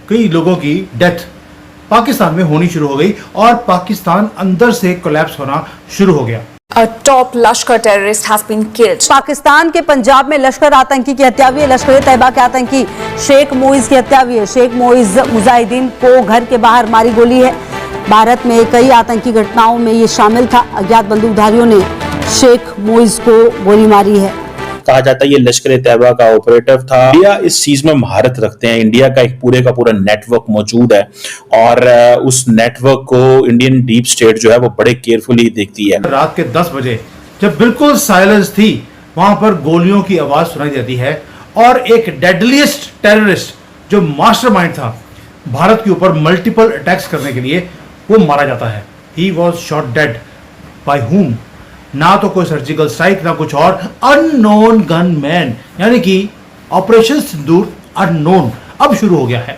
कई लोगों की डेथ पाकिस्तान में होनी शुरू हो गई और पाकिस्तान अंदर से कोलैप्स होना शुरू हो गया। A top Lashkar terrorist has been killed. Pakistan के पंजाब में लश्कर आतंकी की हत्या हुई है। लश्कर तैयबा के आतंकी शेख मोइज की हत्या हुई है। शेख मोइज मुजाहिदीन को घर के बाहर मारी गोली है। भारत में कई आतंकी घटनाओं में ये शामिल था। अज्ञात बंदूकधारियों ने शेख मोइज को गोली मारी है। कहा जाता है ये लश्कर तैयबा का ऑपरेटिव था। इंडिया इस चीज में महारत रखते हैं। इंडिया का एक पूरे का पूरा नेटवर्क मौजूद है और उस नेटवर्क को इंडियन डीप स्टेट जो है वो बड़े केयरफुली देखती है। रात के 10 बजे जब बिल्कुल साइलेंस थी, वहां पर गोलियों की आवाज सुनाई देती है और एक डेडलीस्ट टेररिस्ट जो मास्टरमाइंड था भारत के ऊपर मल्टीपल अटैक्स करने के लिए, वो मारा जाता है। He was shot dead by whom? ना तो कोई सर्जिकल स्ट्राइक ना कुछ और, अननोन गनमैन, यानी कि ऑपरेशन सिंदूर अननोन अब शुरू हो गया है।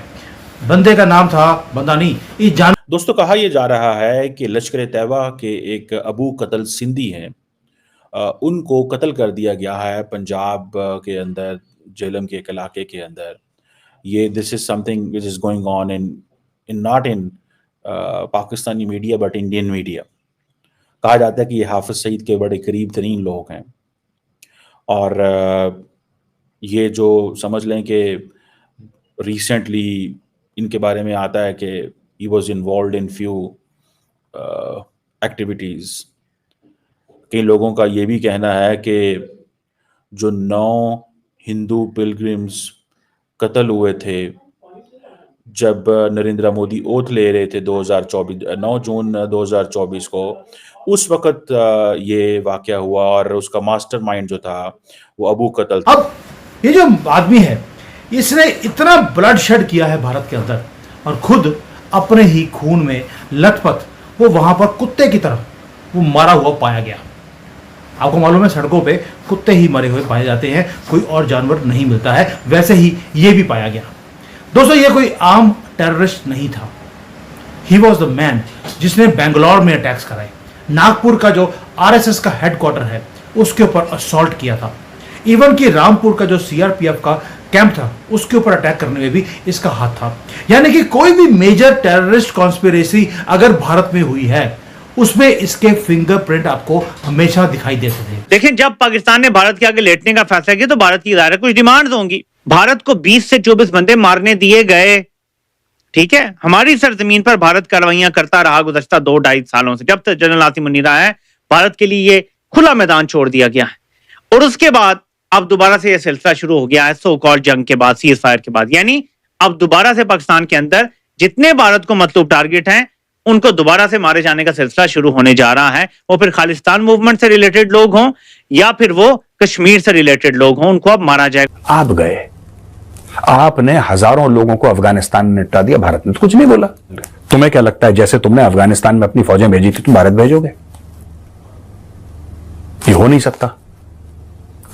बंदे का नाम था, बंदा नहीं, ये जान। दोस्तों कहा यह जा रहा है कि लश्कर तैयबा के एक अबू कतल सिंधी हैं, उनको कत्ल कर दिया गया है पंजाब के अंदर, जेलम के एक इलाके के अंदर। ये this is something which is going on in not in Pakistani media but Indian media. कहा जाता है कि ये हाफिज सईद के बड़े करीब तरीन लोग हैं और ये जो समझ लें कि रिसेंटली इनके बारे में आता है कि he was involve in few activities. कई लोगों का ये भी कहना है कि जो 9 हिंदू पिलग्रिम्स कत्ल हुए थे जब नरेंद्र मोदी ओथ ले रहे थे 9 जून 2024 को, उस वक्त ये वाकया हुआ और उसका मास्टरमाइंड जो था वो अबू कतल था। अब ये जो आदमी है, इसने इतना ब्लड शेड किया है भारत के अंदर और खुद अपने ही खून में लथपथ वो वहां पर कुत्ते की तरह वो मारा हुआ पाया गया। आपको मालूम है सड़कों पे कुत्ते ही मरे हुए पाए जाते हैं, कोई और जानवर नहीं मिलता है, वैसे ही ये भी पाया गया। दोस्तों ये कोई आम टेररिस्ट नहीं था। ही वॉज द मैन जिसने बेंगलोर में अटैक्स कराए, नागपुर का जो आरएसएस का हेडक्वार्टर है उसके ऊपर असॉल्ट किया था, इवन कि रामपुर का जो सीआरपीएफ का कैंप था उसके ऊपर अटैक करने में भी इसका हाथ था। यानी कि कोई भी मेजर टेररिस्ट कॉन्स्पिरेसी अगर भारत में हुई है उसमें इसके फिंगरप्रिंट आपको हमेशा दिखाई देते थे। लेकिन जब पाकिस्तान ने भारत के आगे लेटने का फैसला किया तो भारत की ज़ाहिर कुछ डिमांड्स होंगी। भारत को 20 से 24 बंदे मारने दिए गए, ठीक है। हमारी सरजमीन पर भारत कार्रवाइयां करता रहा गुज़श्ता 2-2.5 सालों से, जब तक जनरल आसिम मुनीर आया है भारत के लिए ये खुला मैदान छोड़ दिया गया है। और उसके बाद अब दोबारा से यह सिलसिला शुरू हो गया है सो कॉल्ड जंग के बाद, सीज फायर के बाद। यानी अब दोबारा से पाकिस्तान के अंदर जितने भारत को मतलब टारगेट हैं उनको दोबारा से मारे जाने का सिलसिला शुरू होने जा रहा है। वो फिर खालिस्तान मूवमेंट से रिलेटेड लोग हों या फिर वो कश्मीर से रिलेटेड लोग हों, उनको अब मारा जाएगा। आप गए, आपने हजारों लोगों को अफगानिस्तान में निपटा दिया, भारत ने तो कुछ नहीं बोला। तुम्हें क्या लगता है जैसे तुमने अफगानिस्तान में अपनी फौजें भेजी थी तुम भारत भेजोगे? ये हो नहीं सकता,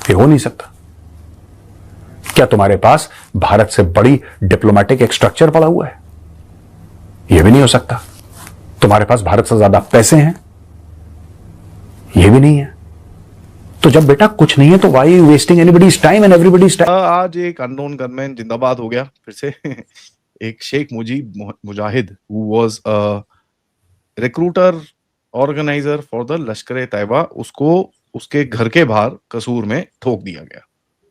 ये हो नहीं सकता। क्या तुम्हारे पास भारत से बड़ी डिप्लोमेटिक एक स्ट्रक्चर पड़ा हुआ है? यह भी नहीं हो सकता। तुम्हारे पास भारत से ज्यादा पैसे हैं? यह भी नहीं है। तो जब बेटा कुछ नहीं है तो why you wasting anybody's time and everybody's time. आज एक अननोन गनमैन जिंदाबाद हो गया फिर से एक Sheikh Mujahid who was a recruiter organiser for the Lashkar Taiba, उसको उसके घर के बाहर कसूर में ठोक दिया गया।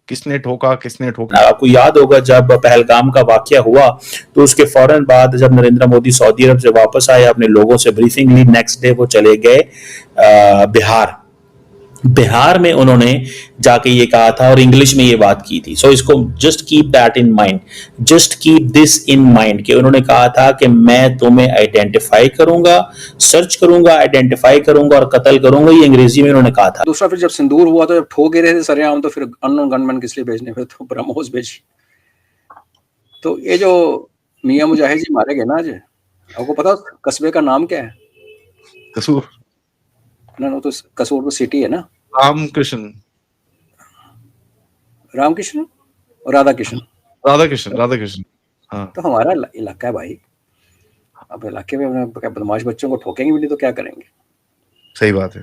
किसने ठोका, किसने ठोका? आपको याद होगा जब पहलगाम का वाकया हुआ तो उसके फौरन बाद जब नरेंद्र मोदी सऊदी अरब से वापस आए, अपने लोगों से ब्रीफिंग ली, नेक्स्ट डे वो चले गए बिहार में उन्होंने जाके ये कहा था और इंग्लिश में ये बात की थी। सो इसको just keep that in mind, just keep this in mind कि उन्होंने कहा था कि मैं तुम्हें आइडेंटिफाई करूंगा, सर्च करूंगा, आइडेंटिफाई करूंगा और कत्ल करूंगा। ये अंग्रेजी में उन्होंने कहा था। दूसरा फिर जब सिंदूर हुआ तो जब ठोक रहे थे सरेआम, तो फिर अननोन गनमैन किस लिए भेजने, फिर तो ब्रह्मोस भेज। तो ये जो मियां मुजाहिद जी मारे गए ना आज, आपको पता कस्बे का नाम क्या है? कसूर ना, तो कसूर सिटी है ना। रामकृष्ण और राधा कृष्ण। हाँ, तो हमारा इलाका है भाई। अब इलाके में बदमाश बच्चों को ठोकेंगे भी नहीं तो क्या करेंगे? सही बात है।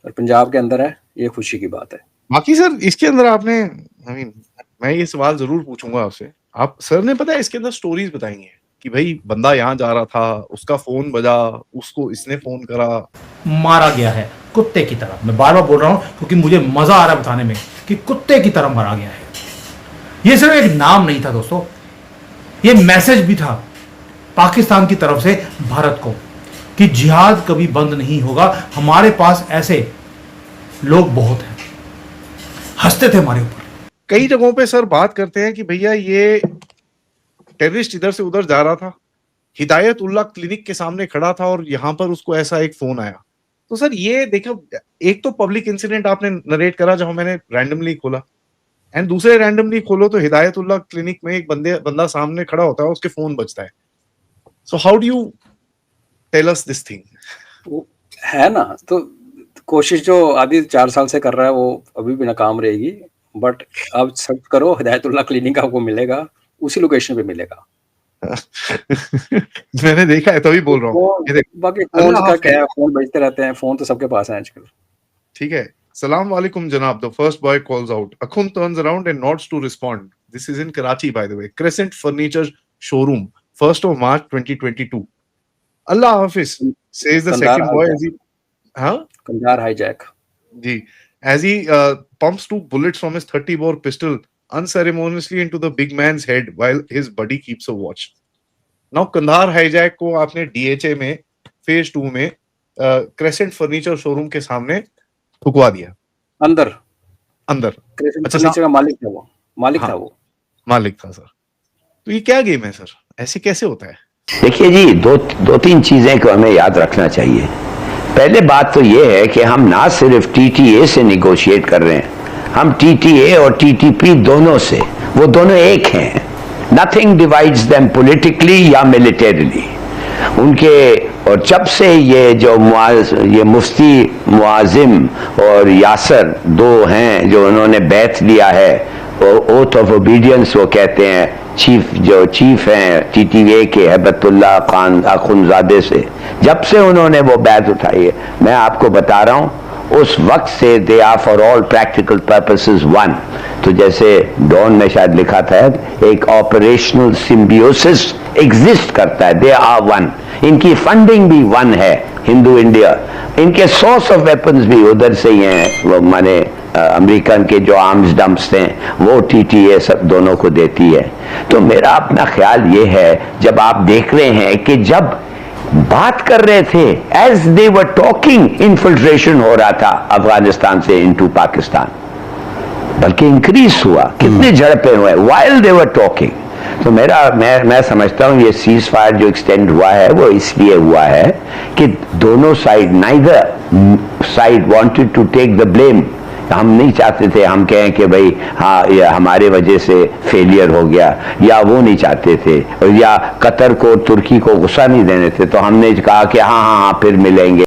और पंजाब के अंदर है, ये खुशी की बात है। बाकी सर इसके अंदर आपने मैं ये सवाल जरूर पूछूंगा आपसे, आप सर ने पता है इसके अंदर स्टोरीज बताई हैं कि भाई बंदा यहाँ जा रहा था, उसका फोन बजा, उसको इसने फोन करा, मारा गया है कुत्ते की तरह। मैं बार बार बोल रहा हूं क्योंकि मुझे मजा आ रहा है बताने में कि कुत्ते की तरह मारा गया है। ये सिर्फ एक नाम नहीं था दोस्तों, ये मैसेज भी था पाकिस्तान की तरफ से भारत को कि जिहाद कभी बंद नहीं होगा, हमारे पास ऐसे लोग बहुत हैं। हंसते थे हमारे ऊपर। कई जगहों पे सर बात करते हैं कि भैया ये टेररिस्ट इधर से उधर जा रहा था, हिदायतुल्लाह क्लिनिक के सामने खड़ा था और यहाँ पर उसको ऐसा एक फोन आया। तो सर ये देखो, एक तो पब्लिक इंसिडेंट आपने नरेट करा जहां मैंने रैंडमली खोला, एंड दूसरे रैंडमली खोलो तो हिदायतुल्लाह क्लिनिक में एक बंदा सामने खड़ा होता है, उसके फोन बजता है। So how do you tell us this thing? है ना, तो कोशिश जो आदि 4 साल से कर रहा है वो अभी भी नाकाम रहेगी। बट आप सर्च करो, हिदायतुल्लाह क्लिनिक आपको मिलेगा, उसी लोकेशन पे मिलेगा। मैंने देखा है तभी बोल रहा हूँ। ये देखो, बाकी फोन का क्या है, फोन बजते रहते हैं, फोन तो सबके पास है आजकल। ठीक है। Salam alaikum janab, the first boy calls out. Akhund turns around and nods to respond. This is in Karachi, by the way. Crescent Furniture Showroom, 1st of March 2022. Allah Hafiz, says the second boy as he... Huh? Kandahar hijack. Ji. As he pumps 2 bullets from his 30-bore pistol unceremoniously into the big man's head while his buddy keeps a watch. Now, Kandahar hijack को आपने DHA में, phase 2 में, Crescent Furniture Showroom के सामने ठुकवा दिया। अंदर अच्छा, furniture का मालिक था वो, मालिक था सर। तो ये क्या गेम है सर, ऐसे कैसे होता है? देखिए जी, दो तीन चीजें को हमें याद रखना चाहिए। पहले बात तो ये है कि हम ना सिर्फ टीटीए से निगोशिएट कर रहे हैं, हम टीटीए और टीटीपी दोनों से, वो दोनों एक हैं। नथिंग डिवाइड्स देम पॉलिटिकली या मिलिटरीली। उनके और जब से ये मुफ्ती मुआजिम और यासर 2 हैं जो उन्होंने बैत लिया है, और ओथ ऑफ ओबीडियंस वो कहते हैं, चीफ हैं टीटीए के हैबतुल्लाह खान अखुंजादे से, जब से उन्होंने वो बैत उठाई है, मैं आपको बता रहा हूँ, उस वक्त से they are for all practical purposes one. तो जैसे डॉन में शायद लिखा था, एक ऑपरेशनल सिम्बियोसिस एग्जिस्ट करता है, दे आर वन। इनकी फंडिंग भी वन है, हिंदू इंडिया, इनके सोर्स ऑफ वेपन्स भी उधर से ही हैं। वो माने अमेरिकन के जो आर्म्स डंप्स थे वो टीटीए सब दोनों को देती है। तो मेरा अपना ख्याल ये है, जब आप देख रहे हैं कि जब बात कर रहे थे, as they were talking, infiltration हो रहा था अफगानिस्तान से इनटू पाकिस्तान, बल्कि इंक्रीज हुआ, कितने झड़पें हुए वाइल दे वर टॉकिंग। तो मैं समझता हूं ये सीज फायर जो एक्सटेंड हुआ है वो इसलिए हुआ है कि दोनों side, neither side wanted to take the blame. हम नहीं चाहते थे हम कहें कि भाई हाँ ये हमारे वजह से फेलियर हो गया, या वो नहीं चाहते थे, या कतर को तुर्की को गुस्सा नहीं देने थे, तो हमने कहा कि हाँ फिर मिलेंगे।